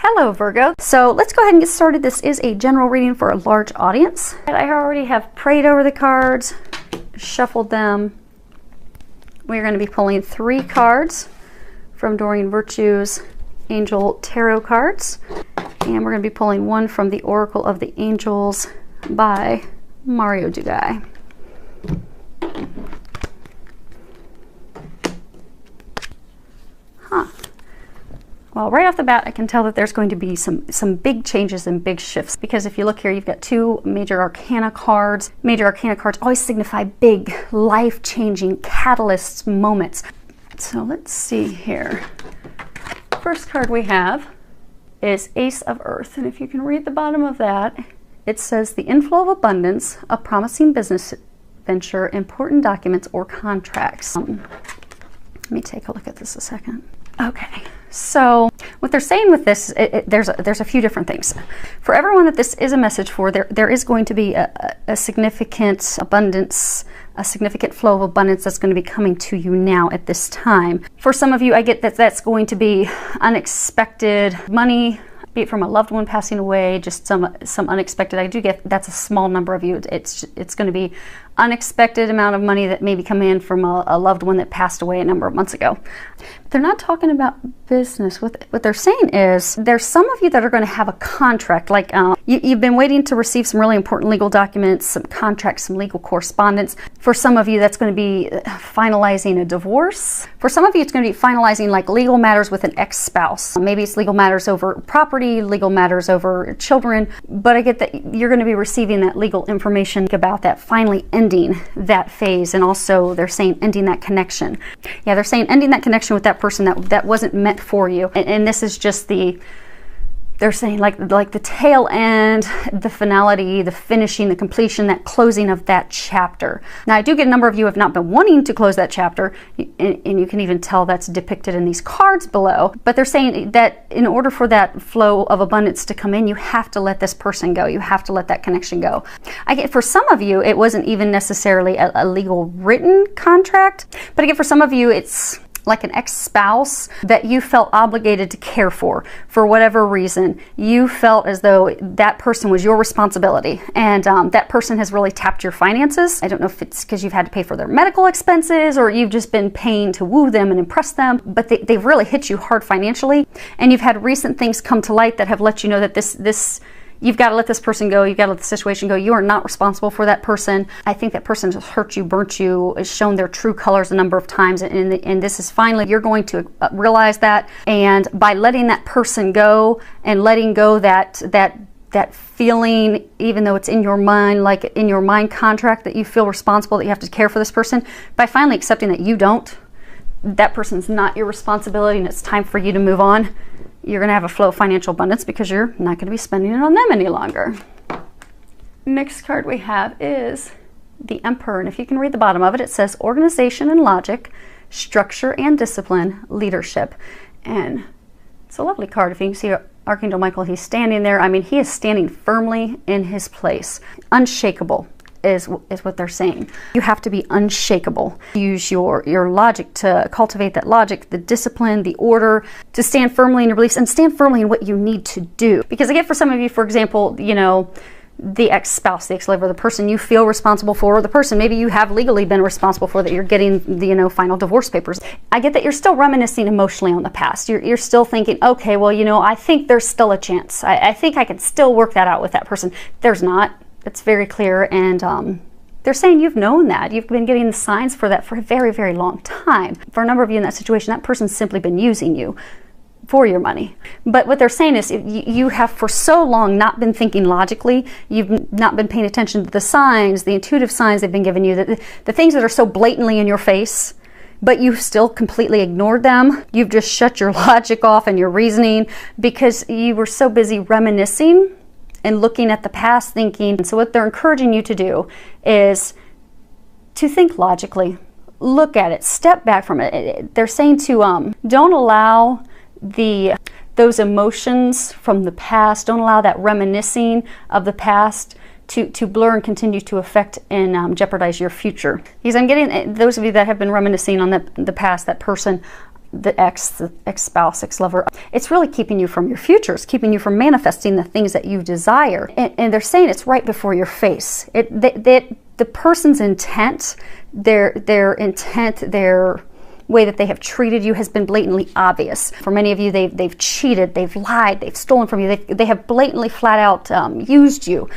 Hello Virgo. So let's go ahead and get started. This is a general reading for a large audience. I already have prayed over the cards, shuffled them. We're going to be pulling 3 cards from Doreen Virtue's Angel Tarot cards. And we're going to be pulling one from the Oracle of the Angels by Mario Dugai. Well, right off the bat, I can tell that there's going to be some big changes and big shifts, because if you look here, you've got 2 major arcana cards. Major arcana cards always signify big, life-changing catalysts, moments. So let's see here. First card we have is Ace of Earth, and if you can read the bottom of that, it says the inflow of abundance, a promising business venture, important documents or contracts. Let me take a look at this a second. Okay, so what they're saying with this, there's a few different things. For everyone that this is a message for, there is going to be a significant abundance, a significant flow of abundance that's going to be coming to you now at this time. For some of you, I get that that's going to be unexpected money, be it from a loved one passing away, just some unexpected. I do get that's a small number of you. It's going to be unexpected amount of money that may be coming in from a loved one that passed away a number of months ago. They're not talking about business. What they're saying is there's some of you that are going to have a contract, like you've been waiting to receive some really important legal documents, some contracts, some legal correspondence. For some of you, that's going to be finalizing a divorce. For some of you, it's going to be finalizing like legal matters with an ex-spouse. Maybe it's legal matters over property, legal matters over children, but I get that you're going to be receiving that legal information about that finally ending that phase. And also they're saying ending that connection. Yeah, they're saying ending that connection with that person that wasn't meant for you. And this is just they're saying like the tail end, the finality, the finishing, the completion, that closing of that chapter. Now I do get a number of you have not been wanting to close that chapter, and you can even tell that's depicted in these cards below. But they're saying that in order for that flow of abundance to come in, you have to let this person go. You have to let that connection go. I get for some of you, it wasn't even necessarily a legal written contract, but I get for some of you, it's like an ex-spouse that you felt obligated to care for whatever reason. You felt as though that person was your responsibility, and that person has really tapped your finances. I don't know if it's because you've had to pay for their medical expenses or you've just been paying to woo them and impress them, but they've really hit you hard financially, and you've had recent things come to light that have let you know that this you've got to let this person go. You've got to let the situation go. You are not responsible for that person. I think that person has hurt you, burnt you, has shown their true colors a number of times. And this is finally, you're going to realize that. And by letting that person go and letting go that feeling, even though it's in your mind, like in your mind contract that you feel responsible, that you have to care for this person, by finally accepting that you don't, that person's not your responsibility and it's time for you to move on, you're going to have a flow of financial abundance because you're not going to be spending it on them any longer. Next card we have is the Emperor, and if you can read the bottom of it, it says organization and logic, structure and discipline, leadership. And it's a lovely card. If you can see Archangel Michael, he's standing there. I mean, he is standing firmly in his place, unshakable. Is what they're saying. You have to be unshakable. Use your logic to cultivate that logic, the discipline, the order, to stand firmly in your beliefs and stand firmly in what you need to do. Because again, for some of you, for example, you know, the ex-spouse, the ex-lover, the person you feel responsible for, or the person maybe you have legally been responsible for, that you're getting the, you know, final divorce papers. I get that you're still reminiscing emotionally on the past. You're still thinking, okay, well, you know, I think there's still a chance. I think I can still work that out with that person. There's not. It's very clear, and they're saying you've known that. You've been getting the signs for that for a very, very long time. For a number of you in that situation, that person's simply been using you for your money. But what they're saying is you have for so long not been thinking logically. You've not been paying attention to the signs, the intuitive signs they've been giving you, the things that are so blatantly in your face, but you've still completely ignored them. You've just shut your logic off and your reasoning because you were so busy reminiscing and looking at the past, thinking. So what they're encouraging you to do is to think logically, look at it, step back from it. They're saying to don't allow those emotions from the past, don't allow that reminiscing of the past to blur and continue to affect and jeopardize your future. Because I'm getting those of you that have been reminiscing on the past, that person, the ex-spouse, ex-lover. It's really keeping you from your future. It's keeping you from manifesting the things that you desire. And they're saying it's right before your face. The person's intent, their intent, their way that they have treated you has been blatantly obvious. For many of you, they've cheated, they've lied, they've stolen from you, they have blatantly flat out used you.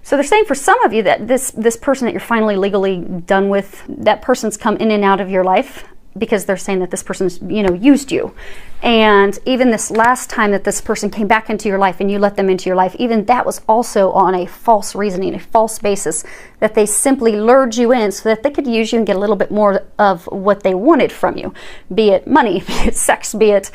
So they're saying for some of you that this person that you're finally legally done with, that person's come in and out of your life because they're saying that this person's, used you. And even this last time that this person came back into your life and you let them into your life, even that was also on a false reasoning, a false basis, that they simply lured you in so that they could use you and get a little bit more of what they wanted from you, be it money, be it sex, be it,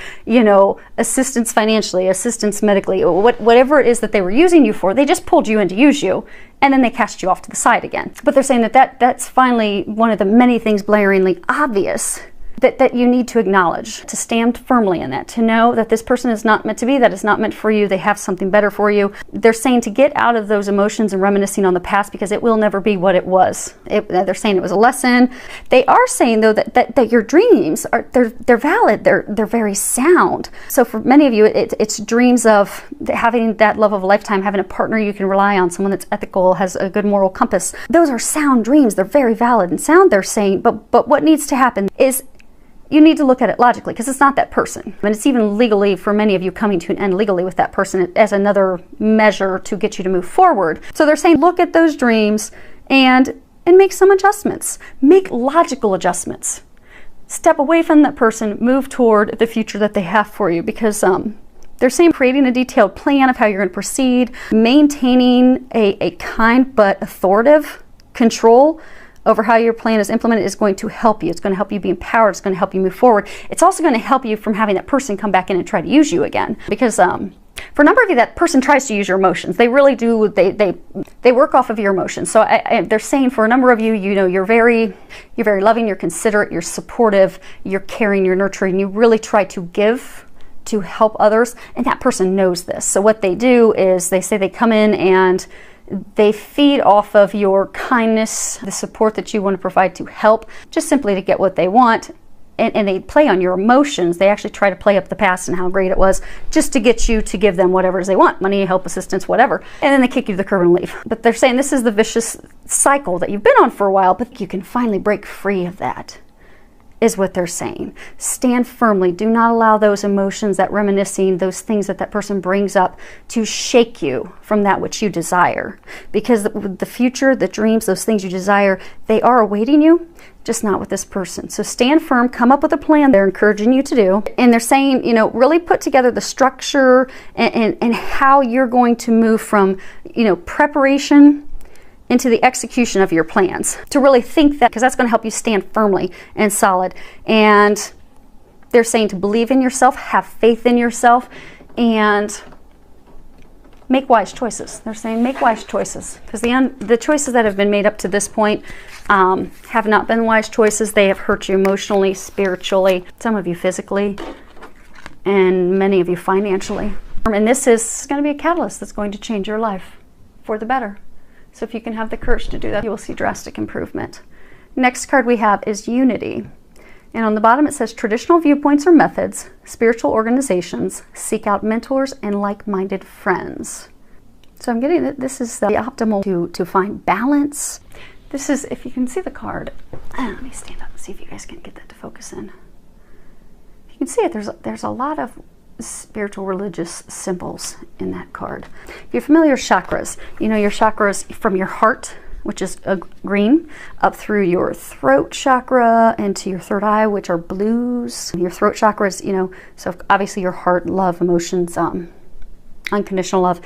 assistance financially, assistance medically, whatever it is that they were using you for. They just pulled you in to use you, and then they cast you off to the side again. But they're saying that's finally one of the many things blaringly obvious that you need to acknowledge, to stand firmly in that, to know that this person is not meant to be, that is not meant for you, they have something better for you. They're saying to get out of those emotions and reminiscing on the past because it will never be what it was. They're saying it was a lesson. They are saying though that your dreams they're valid, they're very sound. So for many of you, it's dreams of having that love of a lifetime, having a partner you can rely on, someone that's ethical, has a good moral compass. Those are sound dreams. They're very valid and sound, they're saying, but what needs to happen is you need to look at it logically, because it's not that person. And it's even legally, for many of you, coming to an end legally with that person as another measure to get you to move forward. So they're saying look at those dreams and make some adjustments. Make logical adjustments. Step away from that person, move toward the future that they have for you, because they're saying creating a detailed plan of how you're going to proceed, maintaining a kind but authoritative control over how your plan is implemented is going to help you. It's going to help you be empowered. It's going to help you move forward. It's also going to help you from having that person come back in and try to use you again. Because for a number of you, that person tries to use your emotions. They really do. They work off of your emotions. So they're saying for a number of you, you're very loving, you're considerate, you're supportive, you're caring, you're nurturing. You really try to give to help others, and that person knows this. So what they do is they say they come in and they feed off of your kindness, the support that you want to provide to help, just simply to get what they want. And they play on your emotions. They actually try to play up the past and how great it was just to get you to give them whatever it is they want, money, help, assistance, whatever. And then they kick you to the curb and leave. But they're saying this is the vicious cycle that you've been on for a while, but you can finally break free of that, is what they're saying. Stand firmly. Do not allow those emotions, that reminiscing, those things that person brings up to shake you from that which you desire. Because the future, the dreams, those things you desire, they are awaiting you, just not with this person. So stand firm, come up with a plan they're encouraging you to do. And they're saying, really put together the structure and how you're going to move from, preparation into the execution of your plans, to really think that, because that's going to help you stand firmly and solid. And they're saying to believe in yourself, have faith in yourself, and make wise choices. They're saying make wise choices, because the choices that have been made up to this point have not been wise choices. They have hurt you emotionally, spiritually, some of you physically, and many of you financially. And this is going to be a catalyst that's going to change your life for the better. So if you can have the courage to do that, you will see drastic improvement. Next card we have is unity. And on the bottom it says traditional viewpoints or methods, spiritual organizations, seek out mentors and like-minded friends. So I'm getting that this is the optimal to find balance. This is, if you can see the card, let me stand up and see if you guys can get that to focus in. You can see it, there's a lot of spiritual religious symbols in that card. If you're familiar with chakras, your chakras from your heart, which is green, up through your throat chakra into your third eye, which are blues. Your throat chakra is, so obviously your heart, love, emotions, unconditional love,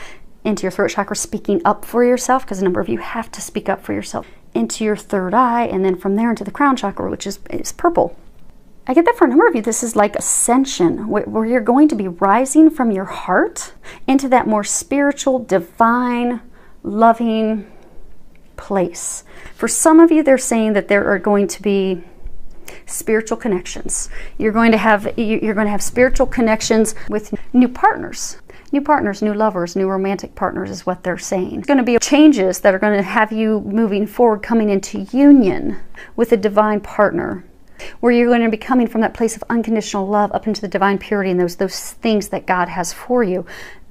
into your throat chakra, speaking up for yourself, because a number of you have to speak up for yourself, into your third eye, and then from there into the crown chakra, which is purple. I get that for a number of you, this is like ascension, where you're going to be rising from your heart into that more spiritual, divine, loving place. For some of you, they're saying that there are going to be spiritual connections. You're going to have spiritual connections with new partners. New partners, new lovers, new romantic partners is what they're saying. There's going to be changes that are going to have you moving forward, coming into union with a divine partner. where you're going to be coming from that place of unconditional love up into the divine purity and those things that God has for you,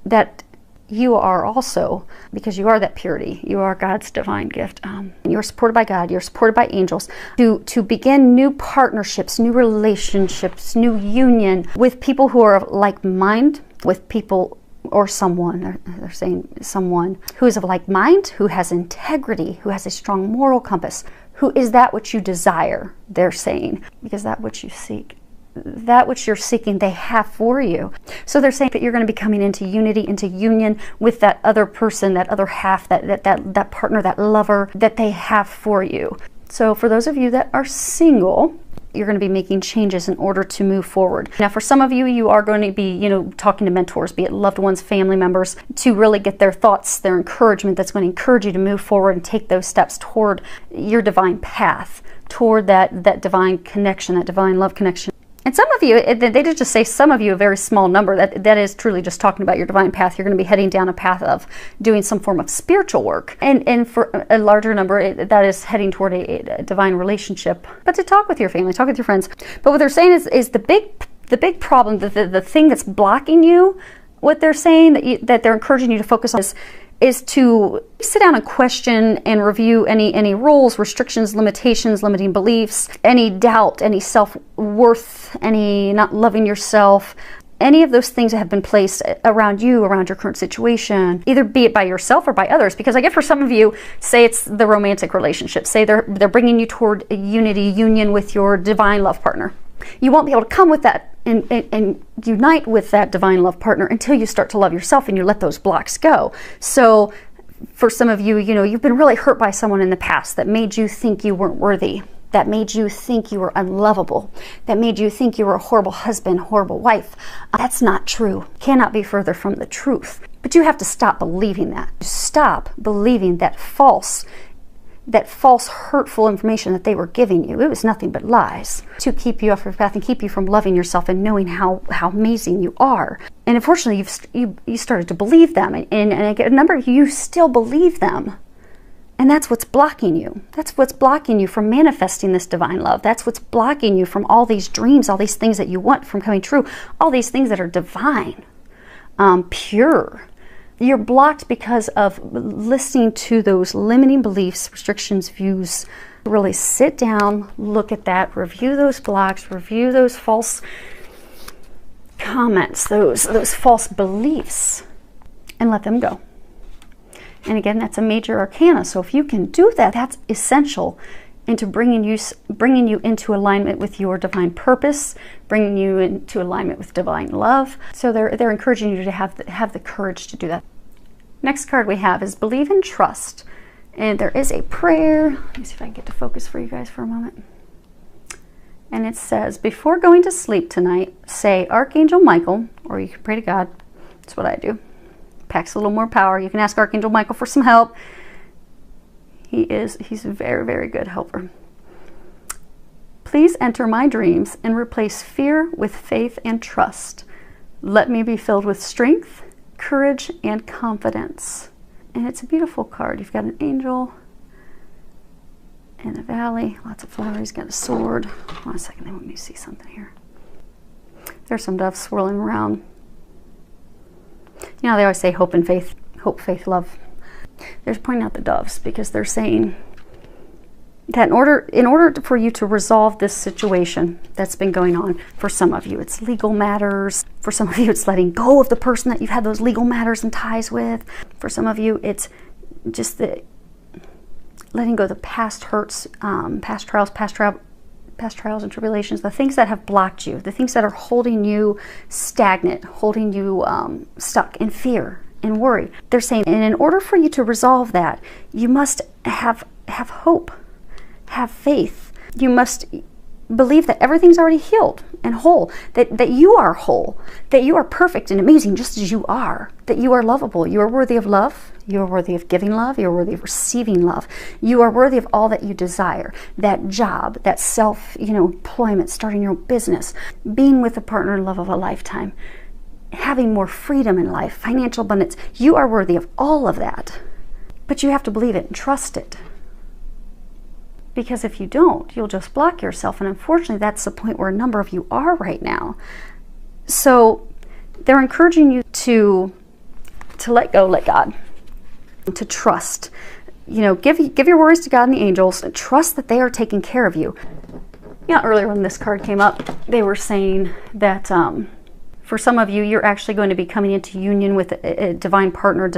that you are also, because you are that purity, you are God's divine gift. You're supported by God, you're supported by angels to begin new partnerships, new relationships, new union with people who are of like mind, with people or someone, they're saying someone who is of like mind, who has integrity, who has a strong moral compass, who is that which you desire, they're saying, because that which you seek, that which you're seeking, they have for you. So they're saying that you're going to be coming into unity, into union with that other person, that other half, that partner, that lover that they have for you. So for those of you that are single, you're going to be making changes in order to move forward. Now, for some of you, you are going to be, talking to mentors, be it loved ones, family members, to really get their thoughts, their encouragement that's going to encourage you to move forward and take those steps toward your divine path, toward that divine connection, that divine love connection. And some of you, they did just say some of you, a very small number, that is truly just talking about your divine path. You're going to be heading down a path of doing some form of spiritual work. And for a larger number, that is heading toward a divine relationship. But to talk with your family, talk with your friends. But what they're saying is the big problem, the thing that's blocking you, what they're saying that they're encouraging you to focus on is to sit down and question and review any rules, restrictions, limitations, limiting beliefs, any doubt, any self-worth, any not loving yourself, any of those things that have been placed around you, around your current situation, either be it by yourself or by others. Because I get for some of you, say it's the romantic relationship, say they're bringing you toward a union with your divine love partner. You won't be able to come with that and unite with that divine love partner until you start to love yourself and you let those blocks go. So for some of you, you've been really hurt by someone in the past that made you think you weren't worthy, that made you think you were unlovable, that made you think you were a horrible husband, horrible wife. That's not true. Cannot be further from the truth. But you have to stop believing that. Stop believing that false, hurtful information that they were giving you. It was nothing but lies to keep you off your path and keep you from loving yourself and knowing how amazing you are. And unfortunately, you started to believe them, and a number of you still believe them. And that's what's blocking you. That's what's blocking you from manifesting this divine love. That's what's blocking you from all these dreams, all these things that you want from coming true, all these things that are divine, pure. You're blocked because of listening to those limiting beliefs, restrictions, views. Really sit down, look at that, review those blocks, review those false comments, those false beliefs, and let them go. And again, that's a major arcana. So if you can do that, that's essential into bringing you into alignment with your divine purpose, bringing you into alignment with divine love. So they're encouraging you to have the courage to do that. Next card we have is Believe and Trust. And there is a prayer. Let me see if I can get to focus for you guys for a moment. And it says, before going to sleep tonight, say Archangel Michael, or you can pray to God. That's what I do. Packs a little more power. You can ask Archangel Michael for some help. He's a very, very good helper. Please enter my dreams and replace fear with faith and trust. Let me be filled with strength, courage, and confidence. And it's a beautiful card. You've got an angel in a valley, lots of flowers. He's got a sword. Hold on a second, let me see something here. There's some doves swirling around. They always say hope and faith, hope, faith, love. They're pointing out the doves because they're saying that in order for you to resolve this situation that's been going on, for some of you it's legal matters, for some of you it's letting go of the person that you've had those legal matters and ties with, for some of you it's just letting go of the past hurts, past trials and tribulations, the things that have blocked you, the things that are holding you stagnant, holding you stuck in fear and worry. They're saying, and in order for you to resolve that, you must have hope, have faith. You must believe that everything's already healed and whole, that you are whole, that you are perfect and amazing just as you are, that you are lovable, you are worthy of love, you are worthy of giving love, you are worthy of receiving love, you are worthy of all that you desire, that job, that employment, starting your own business, being with a partner in love of a lifetime, having more freedom in life, financial abundance. You are worthy of all of that, but you have to believe it and trust it. Because if you don't, you'll just block yourself. And unfortunately, that's the point where a number of you are right now. So they're encouraging you to let go, let God, to trust. You know, give your worries to God and the angels, and trust that they are taking care of you. You know, earlier when this card came up, they were saying that for some of you, you're actually going to be coming into union with a divine partner, a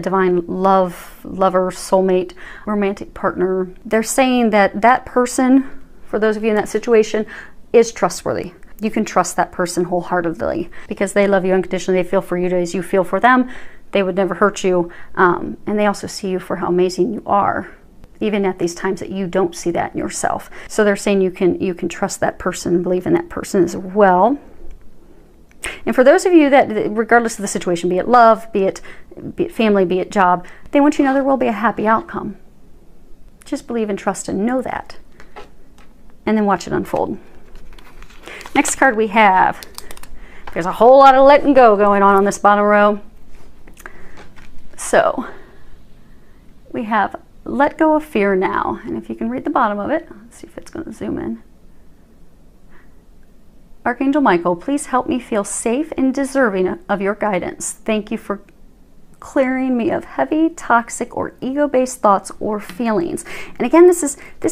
divine lover, soulmate, romantic partner. They're saying that that person, for those of you in that situation, is trustworthy. You can trust that person wholeheartedly because they love you unconditionally. They feel for you as you feel for them. They would never hurt you. And they also see you for how amazing you are, even at these times that you don't see that in yourself. So they're saying you can trust that person and believe in that person as well. And for those of you that, regardless of the situation, be it love, be it family, be it job, they want you to know there will be a happy outcome. Just believe and trust and know that. And then watch it unfold. Next card we have, there's a whole lot of letting go going on this bottom row. So we have let go of fear now. And if you can read the bottom of it, let's see if it's going to zoom in. Archangel Michael, please help me feel safe and deserving of your guidance. Thank you for clearing me of heavy, toxic, or ego-based thoughts or feelings. And again, this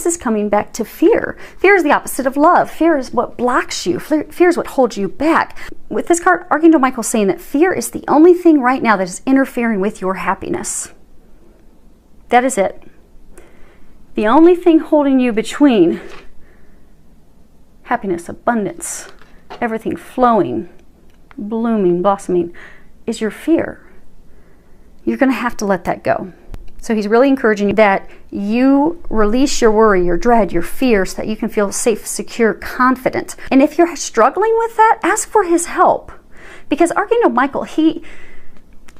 is coming back to fear. Fear is the opposite of love. Fear is what blocks you. Fear is what holds you back. With this card, Archangel Michael is saying that fear is the only thing right now that is interfering with your happiness. That is it. The only thing holding you between happiness, abundance, everything flowing, blooming, blossoming, is your fear. You're going to have to let that go. So he's really encouraging you that you release your worry, your dread, your fear, so that you can feel safe, secure, confident. And if you're struggling with that, ask for his help. Because Archangel Michael, he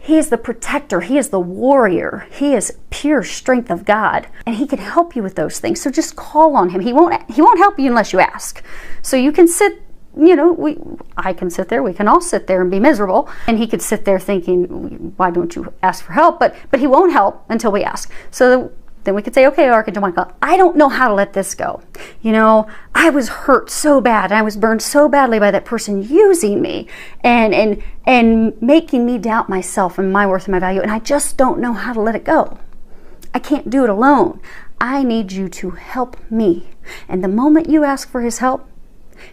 is the protector. He is the warrior. He is pure strength of God. And he can help you with those things. So just call on him. He won't help you unless you ask. So you can sit, you know, I can sit there, we can all sit there and be miserable. And he could sit there thinking, why don't you ask for help? But he won't help until we ask. So then we could say, okay, Archangel Michael, I don't know how to let this go. You know, I was hurt so bad. I was burned so badly by that person using me and making me doubt myself and my worth and my value. And I just don't know how to let it go. I can't do it alone. I need you to help me. And the moment you ask for his help,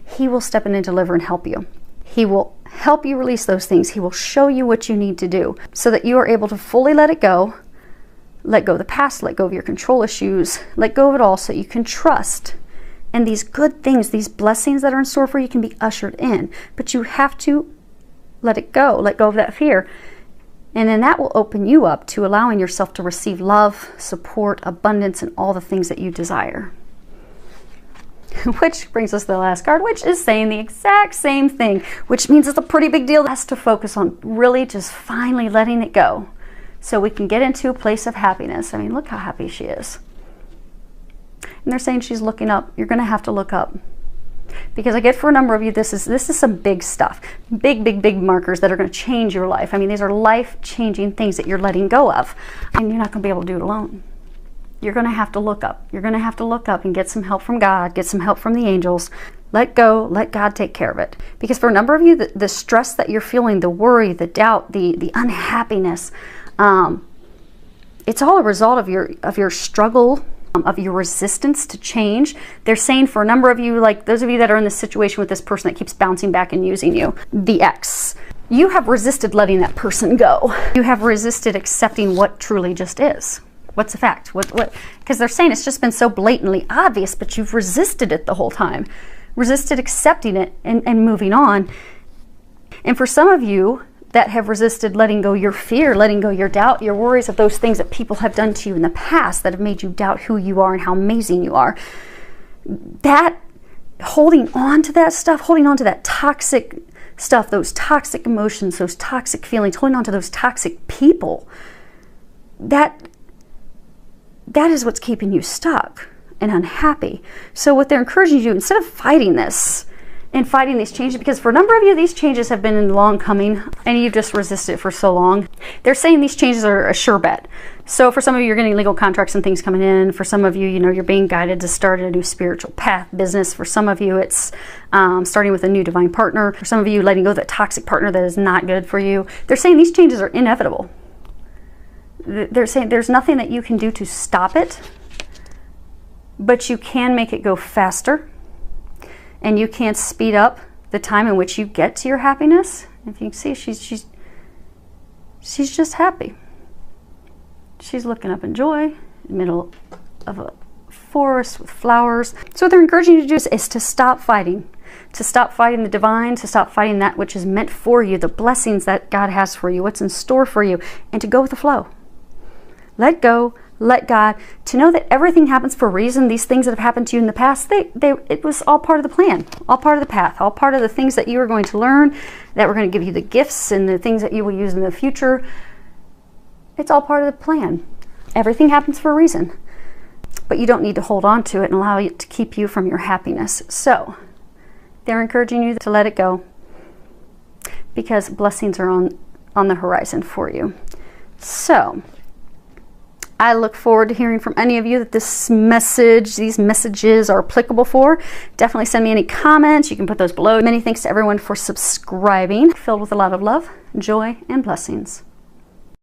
he will step in and deliver and help you. He will help you release those things. He will show you what you need to do so that you are able to fully let it go. Let go of the past, let go of your control issues, let go of it all so you can trust. And these good things, these blessings that are in store for you can be ushered in. But you have to let it go, let go of that fear. And then that will open you up to allowing yourself to receive love, support, abundance, and all the things that you desire. Which brings us to the last card, which is saying the exact same thing, which means it's a pretty big deal. Has to focus on really just finally letting it go so we can get into a place of happiness. I mean, look how happy she is. And they're saying she's looking up. You're going to have to look up. Because I get for a number of you, this is some big stuff. Big markers that are going to change your life. I mean, these are life-changing things that you're letting go of. And you're not going to be able to do it alone. You're going to have to look up. You're going to have to look up and get some help from God, get some help from the angels. Let go, let God take care of it. Because for a number of you, the stress that you're feeling, the worry, the doubt, the unhappiness, it's all a result of your struggle, of your resistance to change. They're saying for a number of you, like those of you that are in this situation with this person that keeps bouncing back and using you, the ex, you have resisted letting that person go. You have resisted accepting what truly just is. What's the fact? What? Because they're saying it's just been so blatantly obvious, but you've resisted it the whole time. Resisted accepting it and moving on. And for some of you that have resisted letting go your fear, letting go your doubt, your worries of those things that people have done to you in the past that have made you doubt who you are and how amazing you are, that holding on to that stuff, holding on to that toxic stuff, those toxic emotions, those toxic feelings, holding on to those toxic people, that is what's keeping you stuck and unhappy. So what they're encouraging you to do, instead of fighting this, in fighting these changes, because for a number of you, these changes have been long coming and you've just resisted it for so long. They're saying these changes are a sure bet. So for some of you, you're getting legal contracts and things coming in. For some of you, you know, you're being guided to start a new spiritual path, business. For some of you, it's starting with a new divine partner. For some of you, letting go of that toxic partner that is not good for you. They're saying these changes are inevitable. They're saying there's nothing that you can do to stop it, but you can make it go faster. And you can't speed up the time in which you get to your happiness. If you can see, she's just happy. She's looking up in joy, in the middle of a forest with flowers. So what they're encouraging you to do is to stop fighting. To stop fighting the divine, to stop fighting that which is meant for you, the blessings that God has for you, what's in store for you, and to go with the flow. Let go. Let God, to know that everything happens for a reason. These things that have happened to you in the past, it was all part of the plan, all part of the path, all part of the things that you are going to learn, that we're going to give you the gifts and the things that you will use in the future. It's all part of the plan. Everything happens for a reason, but you don't need to hold on to it and allow it to keep you from your happiness. So they're encouraging you to let it go, because blessings are on the horizon for you. So I look forward to hearing from any of you that these messages are applicable for. Definitely send me any comments. You can put those below. Many thanks to everyone for subscribing. Filled with a lot of love, joy, and blessings.